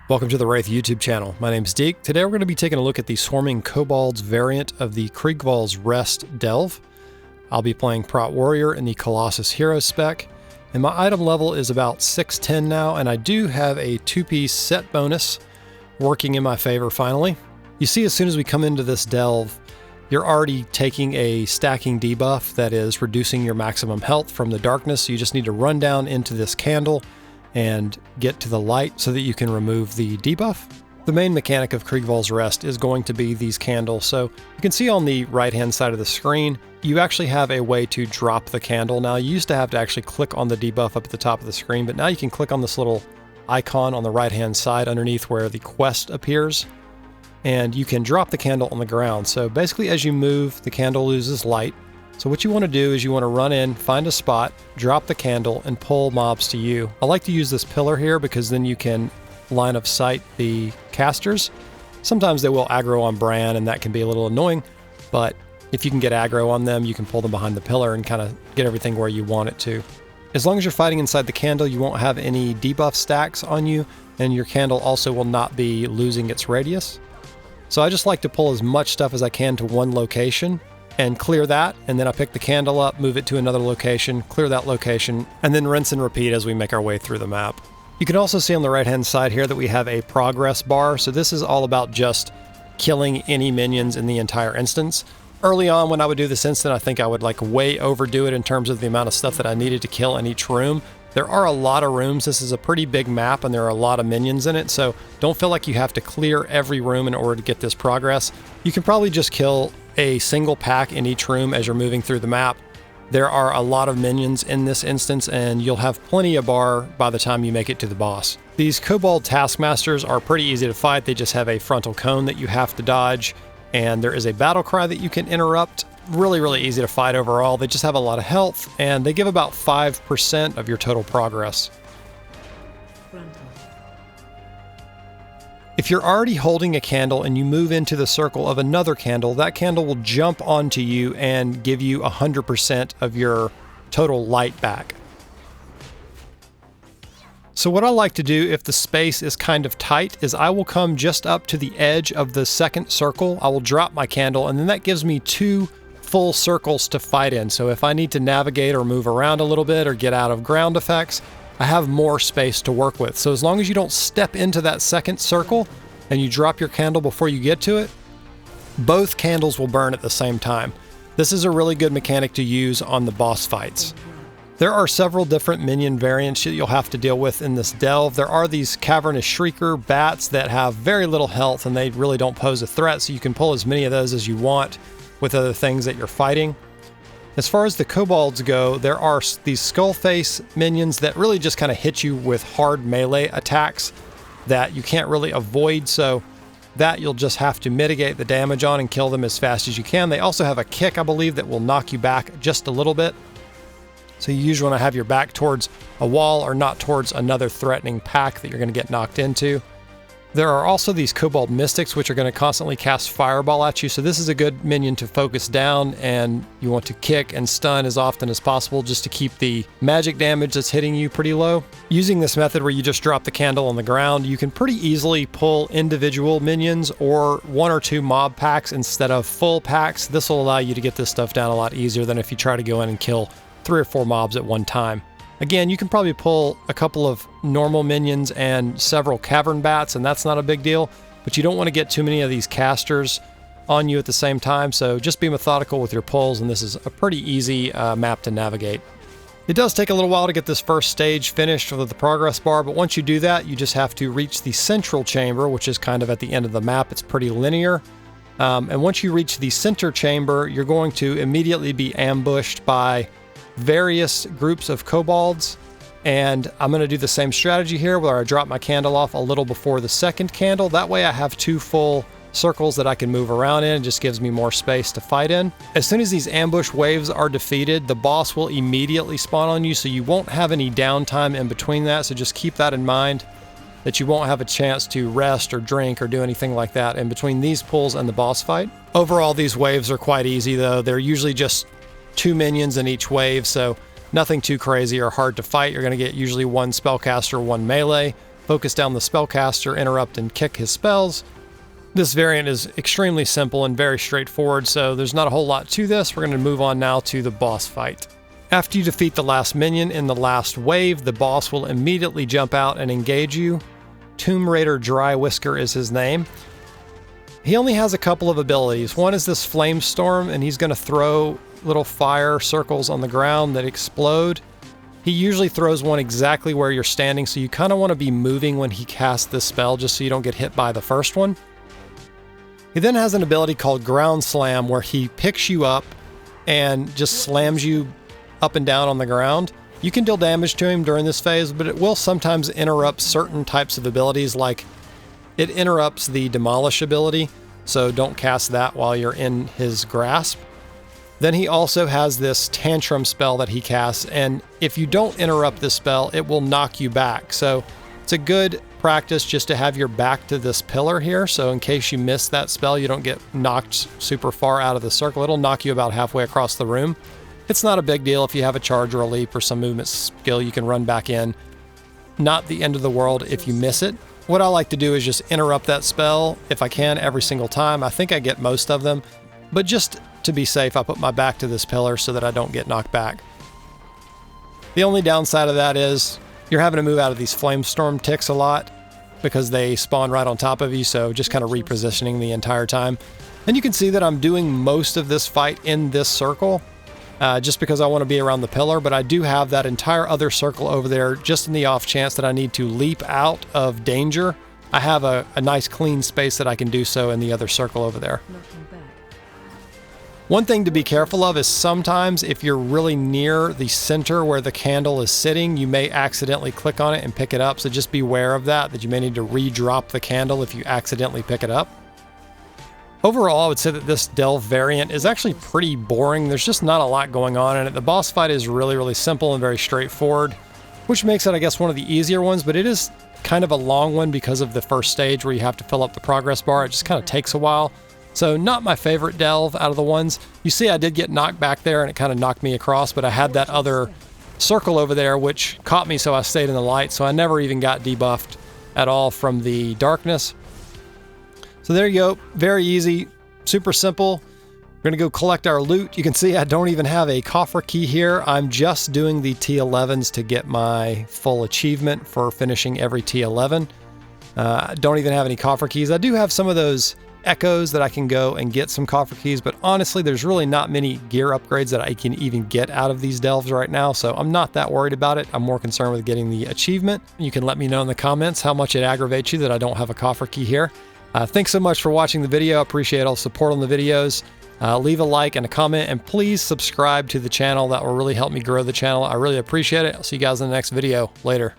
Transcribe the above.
Welcome to the Wraith YouTube channel. My name's Deke. Today we're going to be taking a look at the Swarming Kobolds variant of the Kriegval's Rest Delve. I'll be playing Prot Warrior in the Colossus Hero spec, and my item level is about 610 now, and I do have a 2-piece set bonus working in my favor finally. You see, as soon as we come into this delve, you're already taking a stacking debuff that is reducing your maximum health from the darkness, so you just need to run down into this candle and get to the light so that you can remove the debuff. The main mechanic of Kriegval's Rest is going to be these candles. So you can see on the right-hand side of the screen, you actually have a way to drop the candle. Now, you used to have to actually click on the debuff up at the top of the screen, but now you can click on this little icon on the right-hand side underneath where the quest appears, and you can drop the candle on the ground. So basically, as you move, the candle loses light. So what you want to do is you want to run in, find a spot, drop the candle, and pull mobs to you. I like to use this pillar here because then you can line of sight the casters. Sometimes they will aggro on Bran, and that can be a little annoying, but if you can get aggro on them, you can pull them behind the pillar and kind of get everything where you want it to. As long as you're fighting inside the candle, you won't have any debuff stacks on you, and your candle also will not be losing its radius. So I just like to pull as much stuff as I can to one location and clear that, and then I pick the candle up, move it to another location, clear that location, and then rinse and repeat as we make our way through the map. You can also see on the right-hand side here that we have a progress bar, so this is all about just killing any minions in the entire instance. Early on when I would do this instant, I think I would like way overdo it in terms of the amount of stuff that I needed to kill in each room. There are a lot of rooms. This is a pretty big map and there are a lot of minions in it, so don't feel like you have to clear every room in order to get this progress. You can probably just kill a single pack in each room as you're moving through the map. There are a lot of minions in this instance, and you'll have plenty of bar by the time you make it to the boss. These Kobold Taskmasters are pretty easy to fight. They just have a frontal cone that you have to dodge, and there is a battle cry that you can interrupt. Really easy to fight overall. They just have a lot of health, and they give about 5% of your total progress. If you're already holding a candle and you move into the circle of another candle, that candle will jump onto you and give you 100% of your total light back. So what I like to do if the space is kind of tight is I will come just up to the edge of the second circle. I will drop my candle, and then that gives me 2 full circles to fight in. So if I need to navigate or move around a little bit or get out of ground effects, I have more space to work with. So as long as you don't step into that second circle and you drop your candle before you get to it, both candles will burn at the same time. This is a really good mechanic to use on the boss fights. There are several different minion variants that you'll have to deal with in this delve. There are these cavernous shrieker bats that have very little health and they really don't pose a threat, so you can pull as many of those as you want with other things that you're fighting. As far as the kobolds go, there are these skull face minions that really just kind of hit you with hard melee attacks that you can't really avoid, so that you'll just have to mitigate the damage on and kill them as fast as you can. They also have a kick, I believe, that will knock you back just a little bit. So you usually want to have your back towards a wall or not towards another threatening pack that you're going to get knocked into. There are also these Kobold Mystics, which are going to constantly cast Fireball at you, so this is a good minion to focus down, and you want to kick and stun as often as possible just to keep the magic damage that's hitting you pretty low. Using this method where you just drop the candle on the ground, you can pretty easily pull individual minions or 1 or 2 mob packs instead of full packs. This will allow you to get this stuff down a lot easier than if you try to go in and kill 3 or 4 mobs at one time. Again, you can probably pull a couple of normal minions and several cavern bats, and that's not a big deal, but you don't want to get too many of these casters on you at the same time, so just be methodical with your pulls, and this is a pretty easy map to navigate. It does take a little while to get this first stage finished with the progress bar, but once you do that, you just have to reach the central chamber, which is kind of at the end of the map. It's pretty linear. And once you reach the center chamber, you're going to immediately be ambushed by various groups of kobolds, and I'm going to do the same strategy here where I drop my candle off a little before the second candle. That way I have 2 full circles that I can move around in. It just gives me more space to fight in. As soon as these ambush waves are defeated, the boss will immediately spawn on you, so you won't have any downtime in between that, so just keep that in mind, that you won't have a chance to rest or drink or do anything like that in between these pulls and the boss fight. Overall, these waves are quite easy though. They're usually just 2 minions in each wave, so nothing too crazy or hard to fight. You're going to get usually 1 spellcaster, 1 melee, focus down the spellcaster, interrupt, and kick his spells. This variant is extremely simple and very straightforward, so there's not a whole lot to this. We're going to move on now to the boss fight. After you defeat the last minion in the last wave, the boss will immediately jump out and engage you. Tomb Raider Dry Whisker is his name. He only has a couple of abilities. One is this Flame Storm, and he's going to throw little fire circles on the ground that explode. He usually throws one exactly where you're standing, so you kind of want to be moving when he casts this spell just so you don't get hit by the first one. He then has an ability called Ground Slam, where he picks you up and just slams you up and down on the ground. You can deal damage to him during this phase, but it will sometimes interrupt certain types of abilities, like it interrupts the Demolish ability, so don't cast that while you're in his grasp. Then he also has this Tantrum spell that he casts, and if you don't interrupt this spell, it will knock you back. So it's a good practice just to have your back to this pillar here, so in case you miss that spell, you don't get knocked super far out of the circle. It'll knock you about halfway across the room. It's not a big deal if you have a charge or a leap or some movement skill, you can run back in. Not the end of the world if you miss it. What I like to do is just interrupt that spell if I can every single time. I think I get most of them, but just to be safe, I put my back to this pillar so that I don't get knocked back. The only downside of that is you're having to move out of these Flamestorm ticks a lot because they spawn right on top of you, so just kind of repositioning the entire time. And you can see that I'm doing most of this fight in this circle, just because I want to be around the pillar, but I do have that entire other circle over there just in the off chance that I need to leap out of danger. I have a nice clean space that I can do so in the other circle over there. One thing to be careful of is sometimes if you're really near the center where the candle is sitting, you may accidentally click on it and pick it up, so just beware of that you may need to re-drop the candle if you accidentally pick it up. Overall, I would say that this Delve variant is actually pretty boring. There's just not a lot going on in it. The boss fight is really simple and very straightforward, which makes it, I guess, one of the easier ones, but it is kind of a long one because of the first stage where you have to fill up the progress bar. It just kind of takes a while. So not my favorite Delve out of the ones. You see I did get knocked back there and it kind of knocked me across, but I had that other circle over there which caught me, so I stayed in the light, so I never even got debuffed at all from the darkness. So there you go, very easy, super simple. We're gonna go collect our loot. You can see I don't even have a coffer key here. I'm just doing the T11s to get my full achievement for finishing every T11. I don't even have any coffer keys. I do have some of those echoes that I can go and get some coffer keys, but honestly, there's really not many gear upgrades that I can even get out of these delves right now, so I'm not that worried about it. I'm more concerned with getting the achievement. You can let me know in the comments how much it aggravates you that I don't have a coffer key here. Thanks so much for watching the video. I appreciate all the support on the videos. Leave a like and a comment, and please subscribe to the channel. That will really help me grow the channel. I really appreciate it. I'll see you guys in the next video. Later.